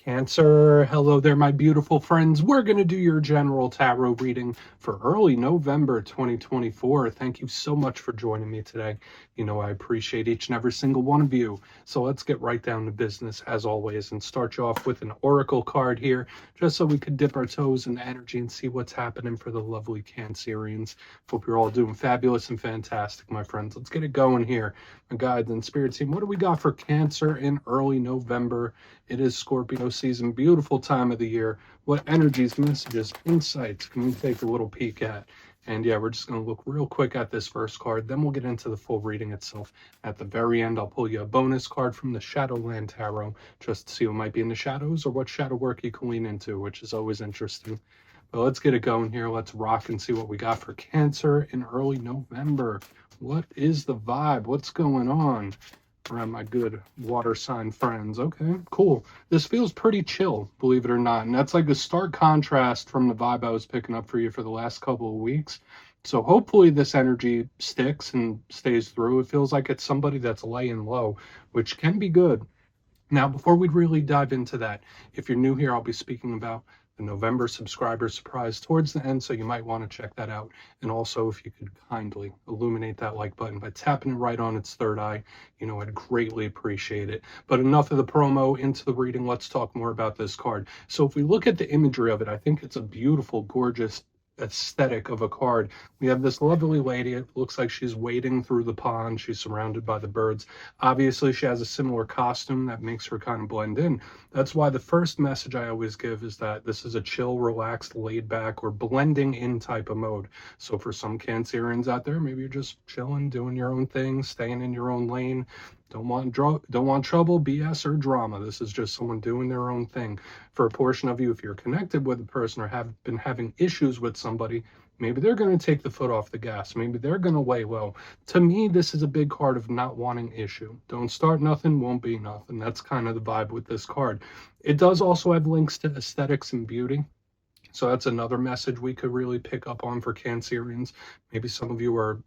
Cancer, hello there, my beautiful friends. We're going to do your general tarot reading for early November 2024. Thank you so much for joining me today. You know, I appreciate each and every single one of you. So let's get right down to business as always and start you off with an oracle card here, just so we could dip our toes in the energy and see what's happening for the lovely Cancerians. Hope you're all doing fabulous and fantastic, my friends. Let's get it going here. My guides and spirit team, what do we got for Cancer in early November? It is Scorpio season, beautiful time of the year. What energies, messages, insights can we take a little peek at? And yeah, we're just going to look real quick at this first card. Then we'll get into the full reading itself. At the very end, I'll pull you a bonus card from the Shadowland Tarot, just to see what might be in the shadows or what shadow work you can lean into, which is always interesting. But let's get it going here. Let's rock and see what we got for Cancer in early November. What is the vibe? What's going on? Around my good water sign friends. Okay, cool. This feels pretty chill, believe it or not. And that's like a stark contrast from the vibe I was picking up for you for the last couple of weeks. So hopefully this energy sticks and stays through. It feels like it's somebody that's laying low, which can be good. Now, before we really dive into that, if you're new here, I'll be speaking about the November subscriber surprise towards the end, so you might want to check that out. And also, if you could kindly illuminate that like button by tapping it right on its third eye, you know, I'd greatly appreciate it. But enough of the promo, into the reading. Let's talk more about this card. So if we look at the imagery of it, I think it's a beautiful, gorgeous aesthetic of a card. We have this lovely lady. It looks like she's wading through the pond. She's surrounded by the birds. Obviously, she has a similar costume that makes her kind of blend in. That's why the first message I always give is that this is a chill, relaxed, laid back, or blending in type of mode. So for some Cancerians out there, maybe you're just chilling, doing your own thing, staying in your own lane. Don't want trouble, BS, or drama. This is just someone doing their own thing. For a portion of you, if you're connected with a person or have been having issues with somebody, maybe they're going to take the foot off the gas. Maybe they're going to lay low. To me, this is a big card of not wanting issue. Don't start nothing, won't be nothing. That's kind of the vibe with this card. It does also have links to aesthetics and beauty. So that's another message we could really pick up on for Cancerians. Maybe some of you are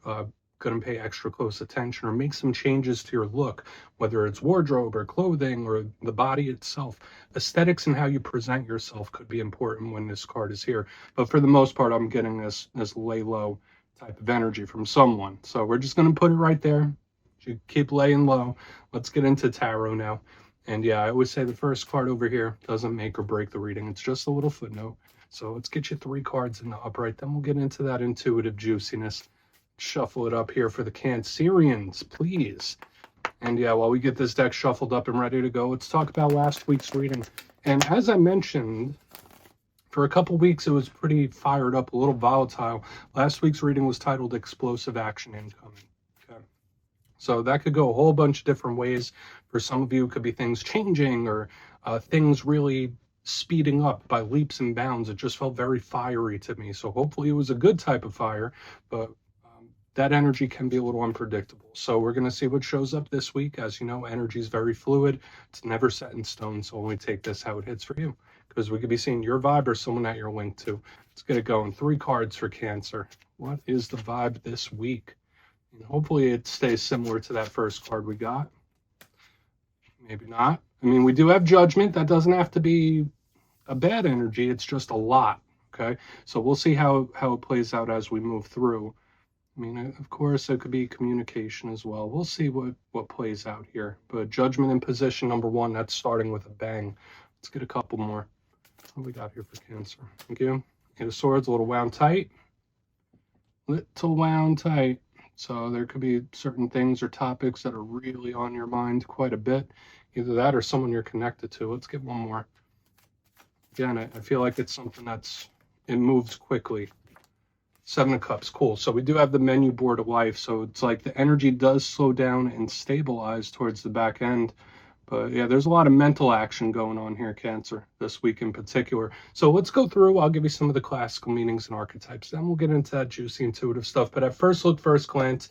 going to pay extra close attention or make some changes to your look, whether it's wardrobe or clothing or the body itself. Aesthetics and how you present yourself could be important when this card is here. But for the most part, I'm getting this lay low type of energy from someone. So we're just going to put it right there. You keep laying low. Let's get into tarot now. And yeah, I always say the first card over here doesn't make or break the reading. It's just a little footnote. So let's get you 3 cards in the upright. Then we'll get into that intuitive juiciness. Shuffle it up here for the Cancerians, please. And yeah, while we get this deck shuffled up and ready to go, let's talk about last week's reading. And as I mentioned, for a couple weeks it was pretty fired up, a little volatile. Last week's reading was titled Explosive Action Incoming. Okay, so that could go a whole bunch of different ways. For some of you, it could be things changing or things really speeding up by leaps and bounds. It just felt very fiery to me. So hopefully it was a good type of fire, but that energy can be a little unpredictable. So we're going to see what shows up this week. As you know, energy is very fluid. It's never set in stone. So only take this how it hits for you, because we could be seeing your vibe or someone that you're linked to. Let's get it going. 3 cards for Cancer. What is the vibe this week? And hopefully it stays similar to that first card we got. Maybe not. I mean, we do have Judgment. That doesn't have to be a bad energy. It's just a lot. Okay. So we'll see how it plays out as we move through. I mean, of course, it could be communication as well. We'll see what plays out here. But Judgment in position number 1, that's starting with a bang. Let's get a couple more. What we got here for Cancer? Thank you. Eight of Swords, a little wound tight. Little wound tight. So there could be certain things or topics that are really on your mind quite a bit. Either that or someone you're connected to. Let's get one more. Again, I feel like it's something it moves quickly. 7 of Cups, cool. So we do have the menu board of life. So it's like the energy does slow down and stabilize towards the back end. But yeah, there's a lot of mental action going on here, Cancer, this week in particular. So let's go through. I'll give you some of the classical meanings and archetypes. Then we'll get into that juicy intuitive stuff. But at first look, first glance,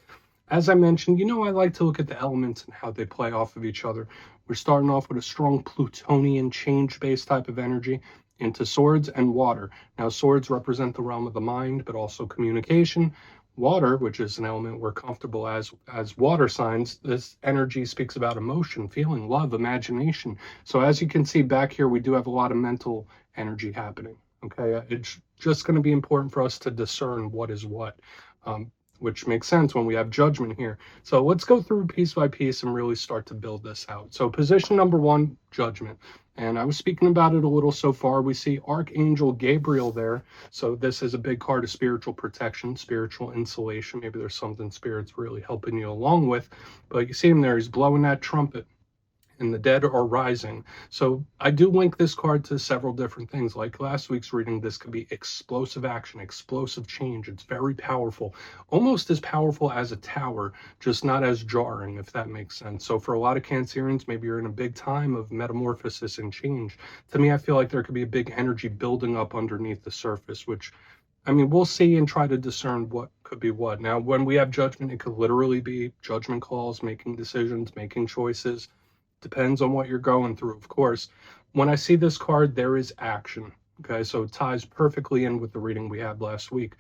as I mentioned, you know, I like to look at the elements and how they play off of each other. We're starting off with a strong Plutonian change-based type of energy into swords and water. Now, swords represent the realm of the mind, but also communication. water, which is an element we're comfortable as water signs, this energy speaks about emotion, feeling, love, imagination. So as you can see back here, we do have a lot of mental energy happening. Okay, it's just going to be important for us to discern what is what, which makes sense when we have judgment here. So let's go through piece by piece and really start to build this out. So position number one, judgment. And I was speaking about it a little so far. We see Archangel Gabriel there. So this is a big card of spiritual protection, spiritual insulation. Maybe there's something Spirit's really helping you along with. But you see him there, he's blowing that trumpet, and the dead are rising. So I do link this card to several different things. Like last week's reading, this could be explosive action, explosive change. It's very powerful, almost as powerful as a tower, just not as jarring, if that makes sense. So for a lot of Cancerians, maybe you're in a big time of metamorphosis and change. To me, I feel like there could be a big energy building up underneath the surface, which, I mean, we'll see and try to discern what could be what. Now, when we have judgment, it could literally be judgment calls, making decisions, making choices. Depends on what you're going through, of course. When I see this card, there is action. Okay, so it ties perfectly in with the reading we had last week.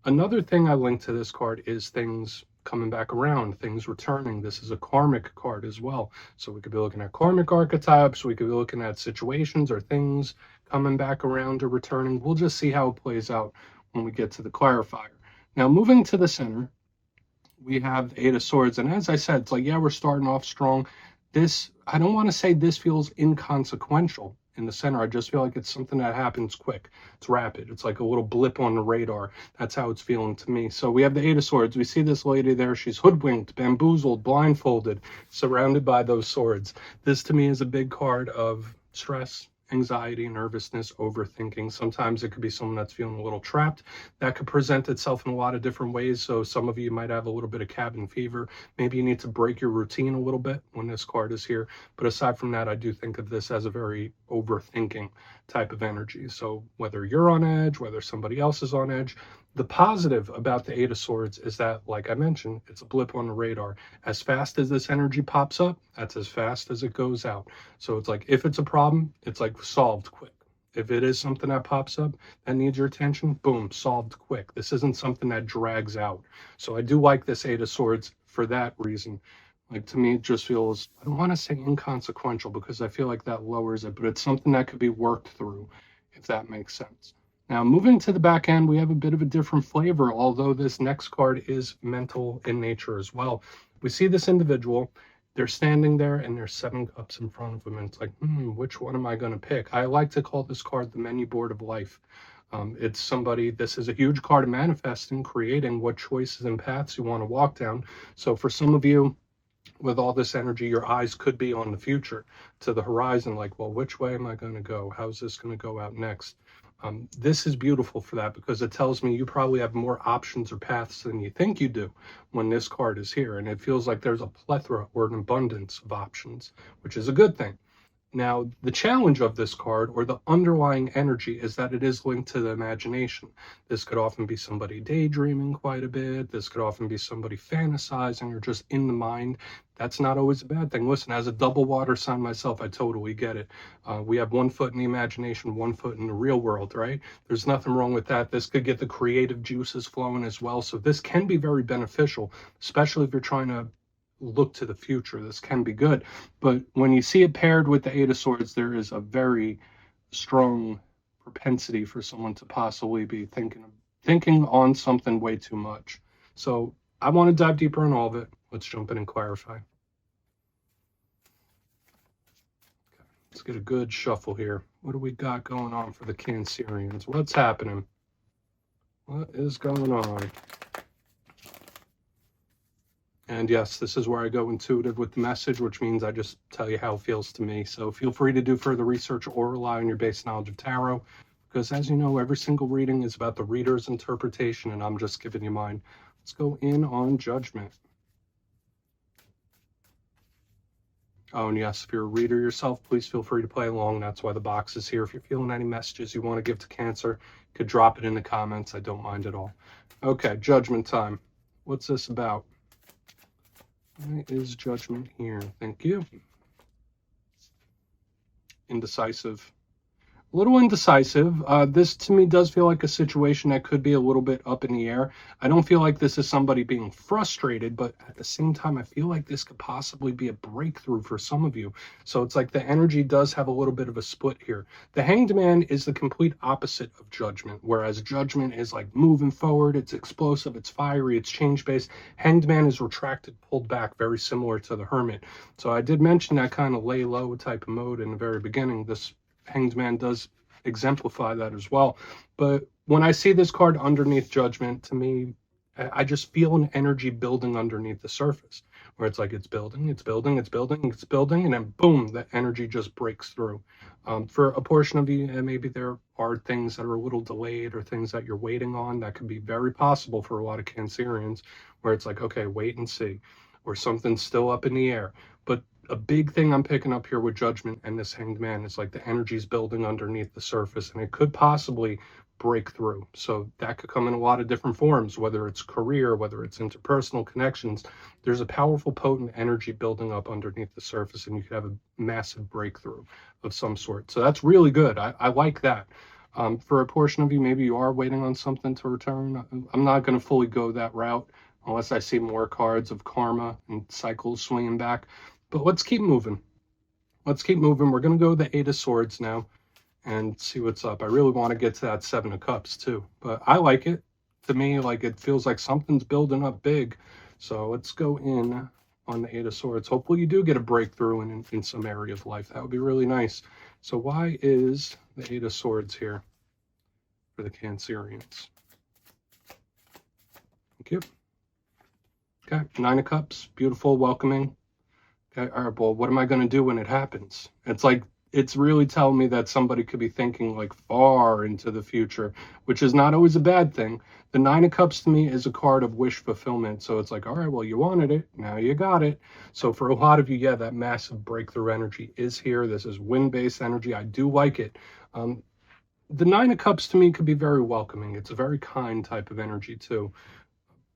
Another thing I link to this card is things coming back around, things returning. This is a karmic card as well. So we could be looking at karmic archetypes, we could be looking at situations or things coming back around or returning. We'll just see how it plays out when we get to the clarifier. Now, moving to the center, we have the Eight of Swords. And as I said, it's like, yeah, we're starting off strong. This, I don't want to say this feels inconsequential in the center. I just feel like it's something that happens quick. It's rapid. It's like a little blip on the radar. That's how it's feeling to me. So we have the Eight of Swords. We see this lady there. She's hoodwinked, bamboozled, blindfolded, surrounded by those swords. This to me is a big card of stress, anxiety, nervousness, overthinking. Sometimes it could be someone that's feeling a little trapped. That could present itself in a lot of different ways. So some of you might have a little bit of cabin fever. Maybe you need to break your routine a little bit when this card is here. But aside from that, I do think of this as a very overthinking type of energy. So whether you're on edge, whether somebody else is on edge, the positive about the Eight of Swords is that, like I mentioned, it's a blip on the radar. As fast as this energy pops up, that's as fast as it goes out. So it's like, if it's a problem, it's like solved quick. If it is something that pops up that needs your attention, boom, solved quick. This isn't something that drags out. So I do like this Eight of Swords for that reason. Like, to me, it just feels, I don't want to say inconsequential because I feel like that lowers it, but it's something that could be worked through, if that makes sense. Now, moving to the back end, we have a bit of a different flavor, although this next card is mental in nature as well. We see this individual, they're standing there and there's 7 cups in front of them, and it's like, which one am I going to pick? I like to call this card the menu board of life. It's somebody, this is a huge card of manifesting, creating what choices and paths you want to walk down. So for some of you, with all this energy, your eyes could be on the future, to the horizon, like, well, which way am I going to go? How's this going to go out next? This is beautiful for that because it tells me you probably have more options or paths than you think you do when this card is here. And it feels like there's a plethora or an abundance of options, which is a good thing. Now, the challenge of this card, or the underlying energy, is that it is linked to the imagination. This could often be somebody daydreaming quite a bit. This could often be somebody fantasizing or just in the mind. That's not always a bad thing. Listen, as a double water sign myself, I totally get it. We have 1 foot in the imagination, 1 foot in the real world, right? There's nothing wrong with that. This could get the creative juices flowing as well. So this can be very beneficial, especially if you're trying to look to the future. This can be good, but when you see it paired with the Eight of Swords, there is a very strong propensity for someone to possibly be thinking on something way too much. So I want to dive deeper in all of it. Let's jump in and clarify. Okay, let's get a good shuffle here. What do we got going on for the Cancerians? What's happening? What is going on? And yes, this is where I go intuitive with the message, which means I just tell you how it feels to me. So feel free to do further research or rely on your base knowledge of tarot, because as you know, every single reading is about the reader's interpretation, and I'm just giving you mine. Let's go in on judgment. Oh, and yes, if you're a reader yourself, please feel free to play along. That's why the box is here. If you're feeling any messages you want to give to Cancer, you could drop it in the comments. I don't mind at all. Okay, judgment time. What's this about? Why is judgment here? Thank you. Indecisive. A little indecisive. This to me does feel like a situation that could be a little bit up in the air. I don't feel like this is somebody being frustrated, but at the same time, I feel like this could possibly be a breakthrough for some of you. So it's like the energy does have a little bit of a split here. The Hanged Man is the complete opposite of Judgment, whereas Judgment is like moving forward, it's explosive, it's fiery, it's change-based. Hanged Man is retracted, pulled back, very similar to the Hermit. So I did mention that kind of lay low type of mode in the very beginning. This Hanged Man does exemplify that as well. But when I see this card underneath Judgment, to me, I just feel an energy building underneath the surface, where it's like it's building, it's building, it's building, it's building, and then boom, that energy just breaks through. For a portion of you, maybe there are things that are a little delayed or things that you're waiting on. That could be very possible for a lot of Cancerians, where it's like, okay, wait and see, or something's still up in the air. But a big thing I'm picking up here with Judgment and this Hanged Man is like the energy's building underneath the surface, and it could possibly break through. So that could come in a lot of different forms, whether it's career, whether it's interpersonal connections. There's a powerful, potent energy building up underneath the surface, and you could have a massive breakthrough of some sort. So that's really good. I like that. For a portion of you, maybe you are waiting on something to return. I'm not going to fully go that route unless I see more cards of karma and cycles swinging back. But let's keep moving. Let's keep moving. We're going to go the Eight of Swords now and see what's up. I really want to get to that Seven of Cups too, but I like it. To me, like it feels like something's building up big. So let's go in on the Eight of Swords. Hopefully you do get a breakthrough in some area of life. That would be really nice. So why is the Eight of Swords here for the Cancerians? Thank you. Okay, Nine of Cups, beautiful, welcoming. Okay, all right, well, what am I going to do when it happens? It's like, it's really telling me that somebody could be thinking like far into the future, which is not always a bad thing. The Nine of Cups to me is a card of wish fulfillment. So it's like, all right, well, you wanted it, now you got it. So for a lot of you, yeah, that massive breakthrough energy is here. This is wind-based energy. I do like it. The Nine of Cups to me could be very welcoming. It's a very kind type of energy too.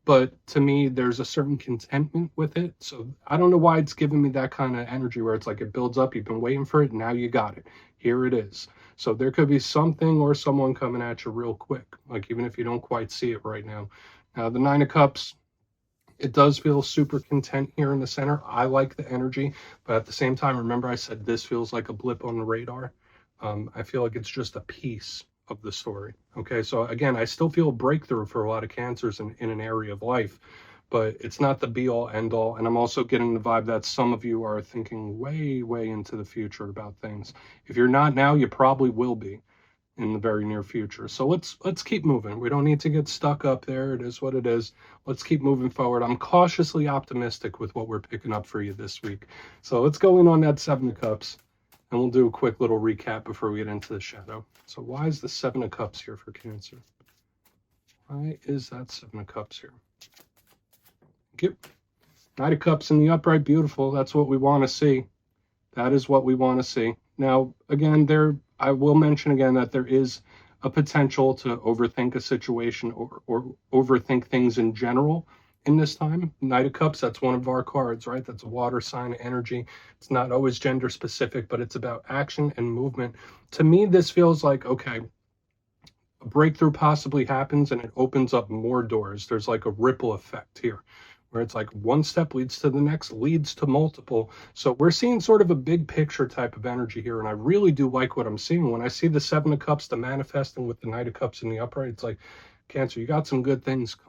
But to me, there's a certain contentment with it. So I don't know why it's giving me that kind of energy where it's like it builds up, you've been waiting for it, now you got it. Here it is. So there could be something or someone coming at you real quick, like even if you don't quite see it right now. Now, the Nine of Cups, it does feel super content here in the center. I like the energy, but at the same time, remember I said this feels like a blip on the radar. I feel like it's just a piece of the story. Okay, so again, I still feel a breakthrough for a lot of cancers in an area of life, but it's not the be all end all. And I'm also getting the vibe that some of you are thinking way, way into the future about things. If you're not now, you probably will be in the very near future. So let's keep moving. We don't need to get stuck up there. It is what it is. Let's keep moving forward. I'm cautiously optimistic with what we're picking up for you this week. So let's go in on that Seven of Cups. And we'll do a quick little recap before we get into the shadow. So why is the Seven of Cups here for Cancer? Why is that Seven of Cups here? Thank you. Knight of Cups in the upright, beautiful. That's what we want to see. That is what we want to see. Now, again, I will mention again that there is a potential to overthink a situation or overthink things in general. In this time, Knight of Cups, that's one of our cards, right? That's a water sign energy. It's not always gender specific, but it's about action and movement. To me, this feels like, okay, a breakthrough possibly happens and it opens up more doors. There's like a ripple effect here where it's like one step leads to the next, leads to multiple. So we're seeing sort of a big picture type of energy here. And I really do like what I'm seeing. When I see the Seven of Cups, the manifesting with the Knight of Cups in the upright, it's like, Cancer, you got some good things coming.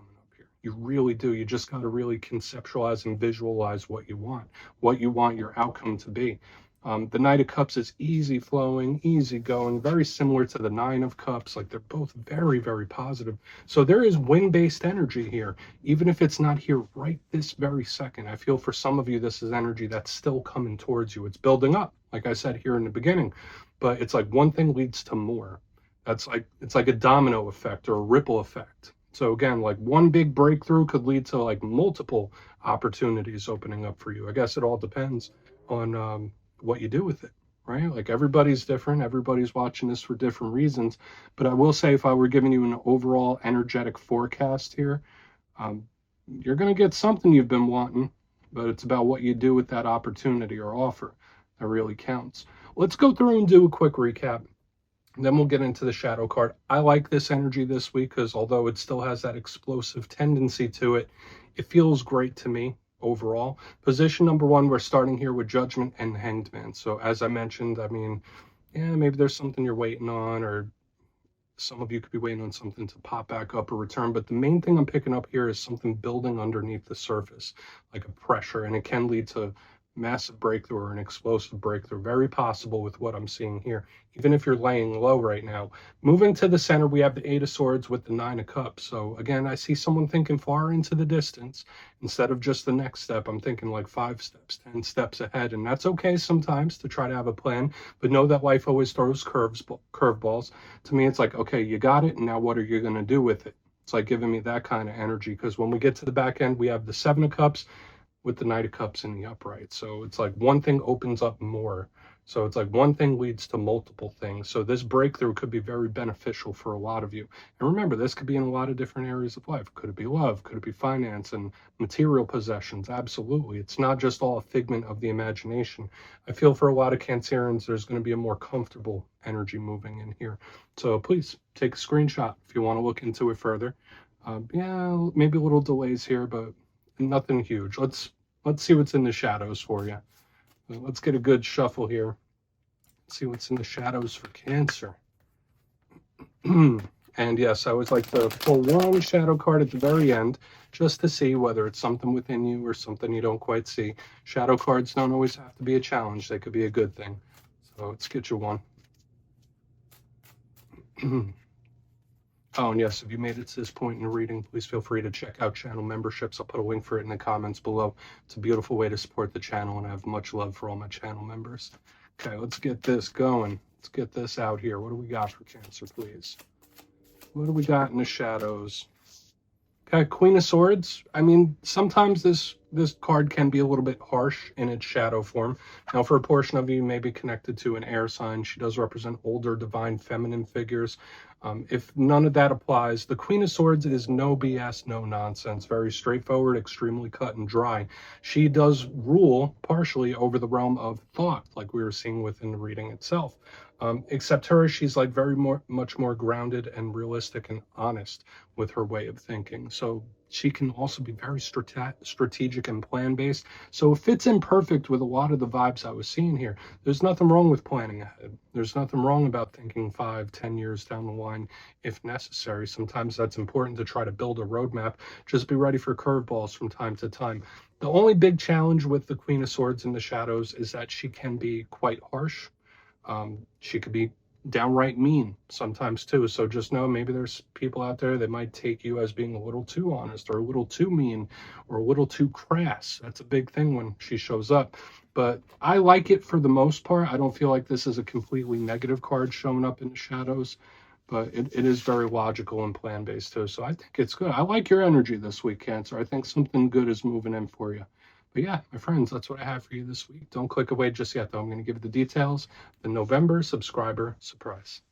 You really do. You just got to really conceptualize and visualize what you want your outcome to be. The Knight of Cups is easy flowing, easy going, very similar to the Nine of Cups. Like they're both very, very positive. So there is wind-based energy here, even if it's not here right this very second. I feel for some of you, this is energy that's still coming towards you. It's building up, like I said here in the beginning, but it's like one thing leads to more. It's like a domino effect or a ripple effect. So again, like one big breakthrough could lead to like multiple opportunities opening up for you. I guess it all depends on what you do with it, right? Like everybody's different. Everybody's watching this for different reasons. But I will say, if I were giving you an overall energetic forecast here, you're going to get something you've been wanting, but it's about what you do with that opportunity or offer that really counts. Let's go through and do a quick recap. Then we'll get into the shadow card. I like this energy this week because although it still has that explosive tendency to it, it feels great to me overall. Position number one, we're starting here with Judgment and Hanged Man. So as I mentioned, I mean, yeah, maybe there's something you're waiting on, or some of you could be waiting on something to pop back up or return. But the main thing I'm picking up here is something building underneath the surface, like a pressure, and it can lead to massive breakthrough or an explosive breakthrough. Very possible with what I'm seeing here, even if you're laying low right now. Moving to the center, we have the Eight of Swords with the Nine of Cups. So again, I see someone thinking far into the distance instead of just the next step. I'm thinking like 5 steps, 10 steps ahead, and that's okay sometimes to try to have a plan, but know that life always throws curveballs. To me, it's like, okay, you got it, and now what are you going to do with it? It's like giving me that kind of energy, because when we get to the back end, we have the Seven of Cups with the Knight of Cups in the upright. So it's like one thing opens up more. So it's like one thing leads to multiple things. So this breakthrough could be very beneficial for a lot of you. And remember, this could be in a lot of different areas of life. Could it be love? Could it be finance and material possessions? Absolutely. It's not just all a figment of the imagination. I feel for a lot of Cancerians, there's going to be a more comfortable energy moving in here. So please take a screenshot if you want to look into it further. Yeah, maybe little delays here, but nothing huge. Let's see what's in the shadows for you. Let's get a good shuffle here. Let's see what's in the shadows for Cancer. And yes, I always like to pull one shadow card at the very end just to see whether it's something within you or something you don't quite see. Shadow cards don't always have to be a challenge. They could be a good thing. So let's get you one. Oh, and yes, if you made it to this point in the reading, please feel free to check out channel memberships. I'll put a link for it in the comments below. It's a beautiful way to support the channel, and I have much love for all my channel members. Okay, let's get this going. Let's get this out here. What do we got for Cancer, please? What do we got in the shadows? Okay, Queen of Swords. I mean, sometimes this card can be a little bit harsh in its shadow form. Now, for a portion of you may be connected to an air sign. She does represent older, divine, feminine figures. If none of that applies, the Queen of Swords is no BS, no nonsense. Very straightforward, extremely cut and dry. She does rule partially over the realm of thought, like we were seeing within the reading itself. Except her, she's like much more grounded and realistic and honest with her way of thinking. So she can also be very strategic and plan-based. So it fits in perfect with a lot of the vibes I was seeing here. There's nothing wrong with planning ahead. There's nothing wrong about thinking 5, 10 years down the line if necessary. Sometimes that's important to try to build a roadmap. Just be ready for curveballs from time to time. The only big challenge with the Queen of Swords in the shadows is that she can be quite harsh. She could be downright mean sometimes too. So just know maybe there's people out there that might take you as being a little too honest or a little too mean or a little too crass. That's a big thing when she shows up. But I like it for the most part. I don't feel like this is a completely negative card showing up in the shadows, but it is very logical and plan-based too. So I think it's good. I like your energy this week, Cancer. I think something good is moving in for you. But yeah, my friends, that's what I have for you this week. Don't click away just yet, though. I'm going to give you the details. The November subscriber surprise.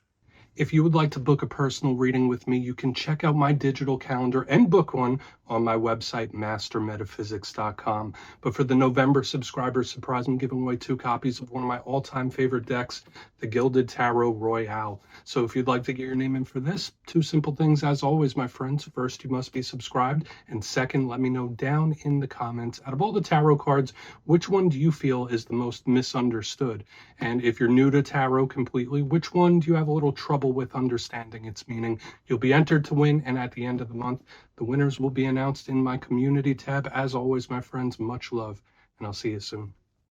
If you would like to book a personal reading with me, you can check out my digital calendar and book one on my website, mastermetaphysics.com. But for the November subscriber surprise, I'm giving away 2 copies of one of my all-time favorite decks, the Gilded Tarot Royale. So if you'd like to get your name in for this, 2 simple things as always, my friends. First, you must be subscribed. And second, let me know down in the comments, out of all the tarot cards, which one do you feel is the most misunderstood? And if you're new to tarot completely, which one do you have a little trouble with understanding its meaning? You'll be entered to win, and at the end of the month, the winners will be announced in my community tab. As always, my friends, much love, and I'll see you soon.